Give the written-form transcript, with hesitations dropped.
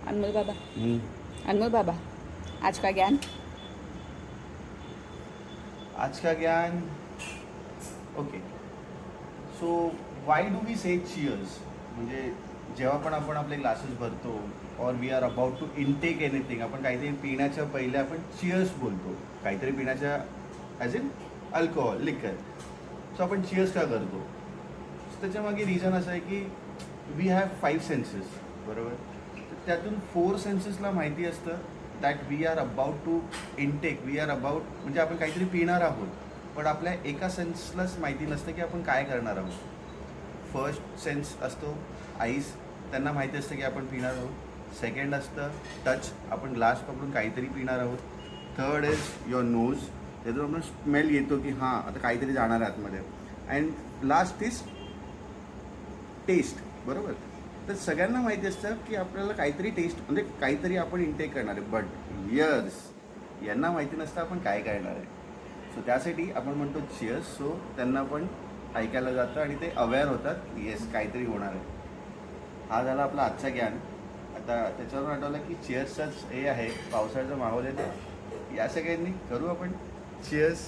अनमोल बाबा अनमोल बाबा आज का ज्ञान आज का ज्ञान. Okay, so why do we say cheers. म्हणजे जेव्हा पण आपण आपले ग्लासेस भरतो और we are about to intake anything, आपण काहीतरी पिण्याच्या पहिले आपण चिअर्स बोलतो. काहीतरी पिण्याच्या as in alcohol, liquor. So आपण चिअर्स का करतो? So त्याच्यामागे रिझन असं आहे की वी हॅव 5 सेन्सेस, बरोबर. तर त्यातून 4 सेन्सेसला माहिती असतं that we are about to intake, we are about, म्हणजे आपण काहीतरी पिणार आहोत. पण आपल्या एका सेन्सलाच माहिती नसतं की आपण काय करणार आहोत. फर्स्ट सेन्स असतो आईस, त्यांना माहिती असतं की आपण पिणार आहोत. सेकंड असतं टच, आपण ग्लास पकडून काहीतरी पिणार आहोत. थर्ड इज युअर नोज, त्यातून आपण स्मेल येतो की हां आता काहीतरी जाणार आहे आतमध्ये. अँड लास्ट इज टेस्ट, बरोबर. तर सगळ्यांना माहिती असतं की आपल्याला काहीतरी टेस्ट म्हणजे काहीतरी आपण इनटेक करणार आहे. बट इयर्स यांना माहिती नसतं आपण काय करणार आहे. सो त्यासाठी आपण म्हणतो चिअर्स. सो त्यांना पण ऐकायला जातं आणि ते अवेअर होतात की येस काहीतरी होणार आहे. हा झाला आपला आजचा ज्ञान. आता त्याच्यावरून आठवलं की चिअर्सचाच हे आहे, पावसाळ्याचा माहोल आहे, ते या सगळ्यांनी करू आपण चिअर्स.